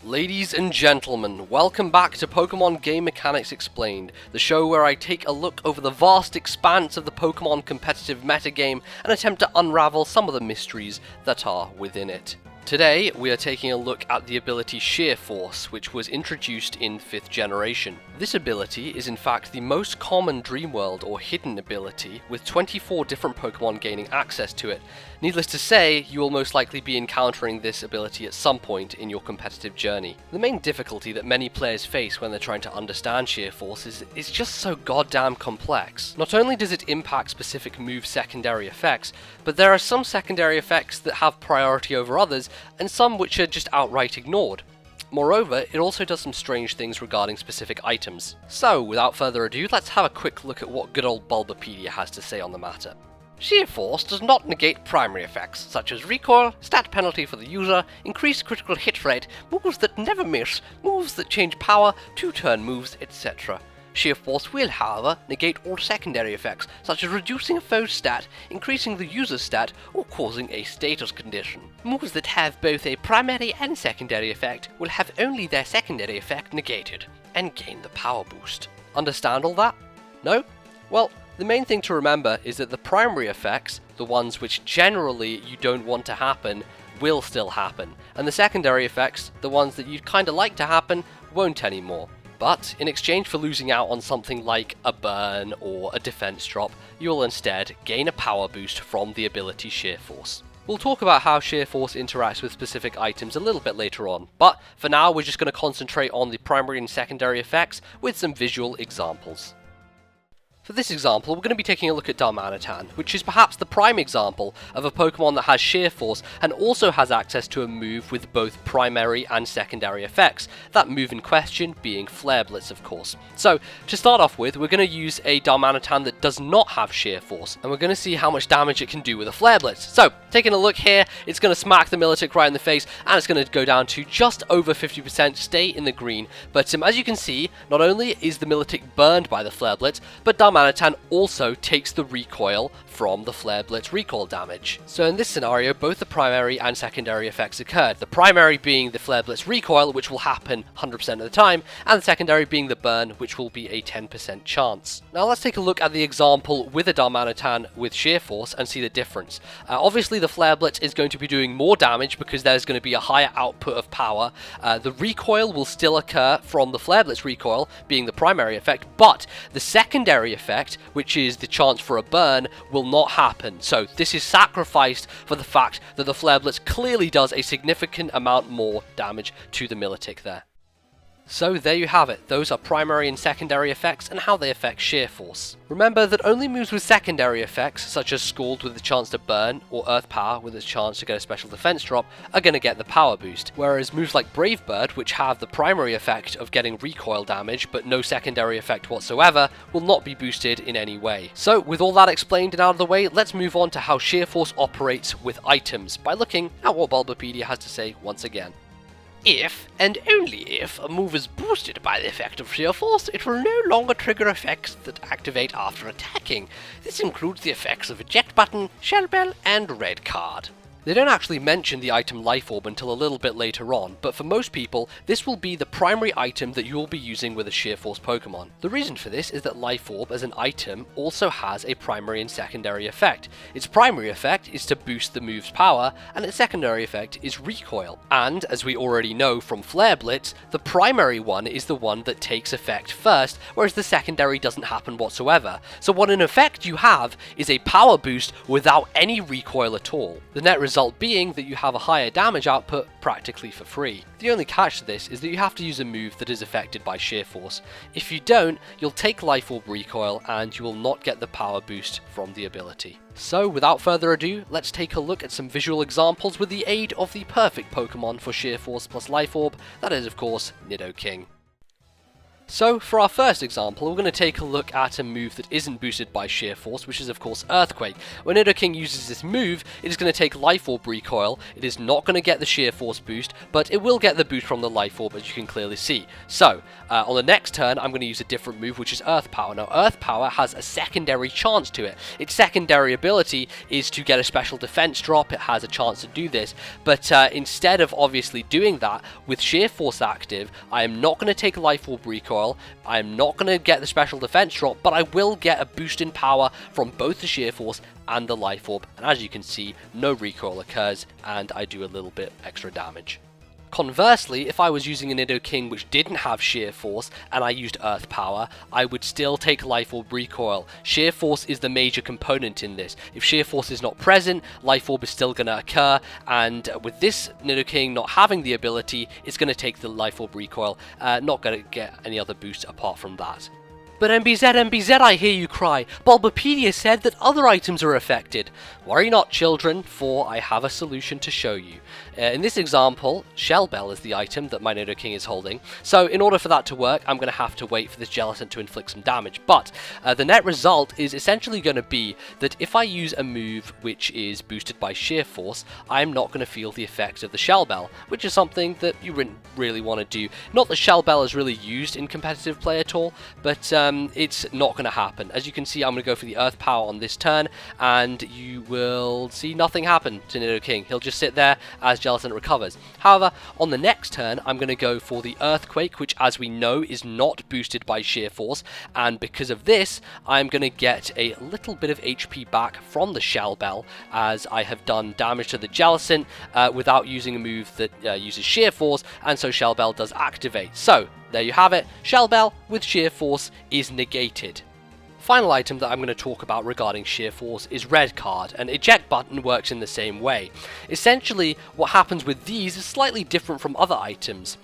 Ladies and gentlemen, welcome back to Pokemon Game Mechanics Explained, the show where I take a look over the vast expanse of the Pokemon competitive metagame and attempt to unravel some of the mysteries that are within it. Today, we are taking a look at the ability Sheer Force, which was introduced in 5th generation. This ability is in fact the most common Dreamworld or hidden ability, with 24 different Pokemon gaining access to it. Needless to say, you will most likely be encountering this ability at some point in your competitive journey. The main difficulty that many players face when they're trying to understand Sheer Force is it's just so goddamn complex. Not only does it impact specific move secondary effects, but there are some secondary effects that have priority over others, and some which are just outright ignored. Moreover, it also does some strange things regarding specific items. So, without further ado, let's have a quick look at what good old Bulbapedia has to say on the matter. Sheer Force does not negate primary effects, such as recoil, stat penalty for the user, increased critical hit rate, moves that never miss, moves that change power, 2-turn moves, etc. Sheer Force will, however, negate all secondary effects, such as reducing a foe's stat, increasing the user's stat, or causing a status condition. Moves that have both a primary and secondary effect will have only their secondary effect negated, and gain the power boost. Understand all that? No? Well, the main thing to remember is that the primary effects, the ones which generally you don't want to happen, will still happen, and the secondary effects, the ones that you'd kinda like to happen, won't anymore. But, in exchange for losing out on something like a burn or a defense drop, you'll instead gain a power boost from the ability Sheer Force. We'll talk about how Sheer Force interacts with specific items a little bit later on, but for now we're just going to concentrate on the primary and secondary effects with some visual examples. For this example, we're going to be taking a look at Darmanitan, which is perhaps the prime example of a Pokemon that has Sheer Force and also has access to a move with both primary and secondary effects, that move in question being Flare Blitz, of course. So, to start off with, we're going to use a Darmanitan that does not have Sheer Force, and we're going to see how much damage it can do with a Flare Blitz. So, taking a look here, it's going to smack the Milotic right in the face, and it's going to go down to just over 50%, stay in the green, but as you can see, not only is the Milotic burned by the Flare Blitz, but Darmanitan also takes the recoil from the Flare Blitz recoil damage. So in this scenario, both the primary and secondary effects occurred. The primary being the Flare Blitz recoil, which will happen 100% of the time, and the secondary being the burn, which will be a 10% chance. Now let's take a look at the example with a Darmanitan with Sheer Force and see the difference. Obviously the Flare Blitz is going to be doing more damage because there's going to be a higher output of power. The recoil will still occur from the Flare Blitz recoil, being the primary effect, but the secondary effect, which is the chance for a burn, will not happen. So this is sacrificed for the fact that the Flare Blitz clearly does a significant amount more damage to the Milotic there. So there you have it, those are primary and secondary effects and how they affect Sheer Force. Remember that only moves with secondary effects, such as Scald with the chance to burn, or Earth Power with a chance to get a special defense drop, are going to get the power boost, whereas moves like Brave Bird, which have the primary effect of getting recoil damage but no secondary effect whatsoever, will not be boosted in any way. So with all that explained and out of the way, let's move on to how Sheer Force operates with items, by looking at what Bulbapedia has to say once again. If, and only if, a move is boosted by the effect of Sheer Force, it will no longer trigger effects that activate after attacking. This includes the effects of Eject Button, Shell Bell, and Red Card. They don't actually mention the item Life Orb until a little bit later on, but for most people, this will be the primary item that you will be using with a Sheer Force Pokemon. The reason for this is that Life Orb as an item also has a primary and secondary effect. Its primary effect is to boost the move's power, and its secondary effect is recoil. And, as we already know from Flare Blitz, the primary one is the one that takes effect first, whereas the secondary doesn't happen whatsoever. So what in effect you have is a power boost without any recoil at all. The net result being that you have a higher damage output practically for free. The only catch to this is that you have to use a move that is affected by Sheer Force. If you don't, you'll take Life Orb recoil and you will not get the power boost from the ability. So without further ado, let's take a look at some visual examples with the aid of the perfect Pokemon for Sheer Force plus Life Orb, that is of course Nidoking. So for our first example, we're going to take a look at a move that isn't boosted by Sheer Force, which is of course Earthquake. When Nidoking uses this move, it is going to take Life Orb Recoil. It is not going to get the Sheer Force boost, but it will get the boost from the Life Orb, as you can clearly see. So on the next turn, I'm going to use a different move, which is Earth Power. Now Earth Power has a secondary chance to it. Its secondary ability is to get a special defense drop. It has a chance to do this, but instead of obviously doing that with Sheer Force active, I am not going to take Life Orb Recoil. I am not going to get the special defense drop, but I will get a boost in power from both the Sheer Force and the Life Orb, and as you can see, no recoil occurs, and I do a little bit extra damage. Conversely, if I was using a Nidoking which didn't have Sheer Force and I used Earth Power, I would still take Life Orb Recoil. Sheer Force is the major component in this. If Sheer Force is not present, Life Orb is still going to occur, and with this Nidoking not having the ability, it's going to take the Life Orb Recoil, not going to get any other boost apart from that. But MBZ, I hear you cry. Bulbapedia said that other items are affected. Worry not, children, for I have a solution to show you. In this example, Shell Bell is the item that my Nidoking is holding, so in order for that to work, I'm going to have to wait for this Jellicent to inflict some damage. But the net result is essentially going to be that if I use a move which is boosted by Sheer Force, I'm not going to feel the effects of the Shell Bell, which is something that you wouldn't really want to do. Not that Shell Bell is really used in competitive play at all, but it's not going to happen. As you can see, I'm going to go for the Earth Power on this turn, and you will see nothing happen to Nidoking. He'll just sit there as Jellicent recovers. However, on the next turn, I'm going to go for the Earthquake, which, as we know, is not boosted by Sheer Force, and because of this, I'm going to get a little bit of HP back from the Shell Bell, as I have done damage to the Jellicent without using a move that uses Sheer Force, and so Shell Bell does activate. So, there you have it, Shell Bell with Sheer Force is negated. Final item that I'm going to talk about regarding Sheer Force is Red Card, and Eject button works in the same way. Essentially, what happens with these is slightly different from other items.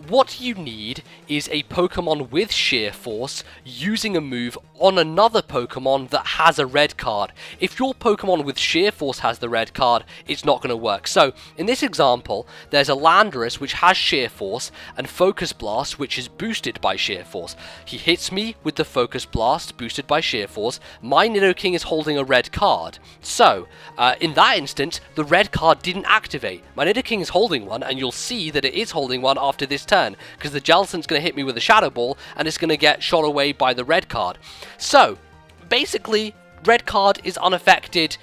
What you need is a Pokemon with Sheer Force using a move on another Pokemon that has a red card. If your Pokemon with Sheer Force has the red card, it's not going to work. So, in this example, there's a Landorus which has Sheer Force and Focus Blast which is boosted by Sheer Force. He hits me with the Focus Blast boosted by Sheer Force. My Nidoking is holding a red card. So, in that instance, the red card didn't activate. My Nidoking is holding one, and you'll see that it is holding one after this turn, because the Jellicent's going to hit me with a Shadow Ball, and it's going to get shot away by the red card. So, basically, red card is unaffected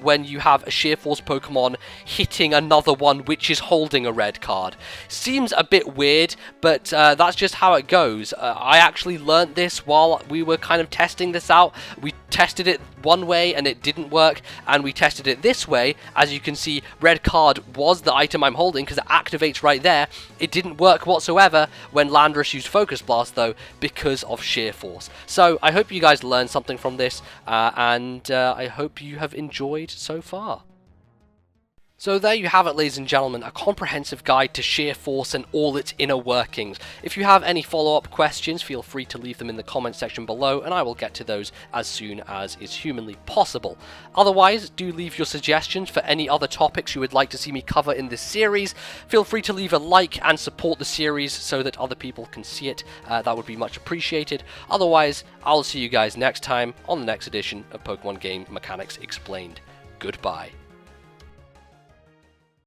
when you have a Sheer Force Pokemon hitting another one which is holding a red card. Seems a bit weird, but that's just how it goes. I actually learnt this while we were kind of testing this out. We tested it one way and it didn't work, and we tested it this way. As you can see, red card was the item I'm holding because it activates right there. It didn't work whatsoever when Landorus used Focus Blast though, because of Sheer Force. So I hope you guys learned something from this, and I hope you have enjoyed so far. So there you have it, ladies and gentlemen, a comprehensive guide to Sheer Force and all its inner workings. If you have any follow-up questions, feel free to leave them in the comment section below, and I will get to those as soon as is humanly possible. Otherwise, do leave your suggestions for any other topics you would like to see me cover in this series. Feel free to leave a like and support the series so that other people can see it. That would be much appreciated. Otherwise, I'll see you guys next time on the next edition of Pokemon Game Mechanics Explained. Goodbye.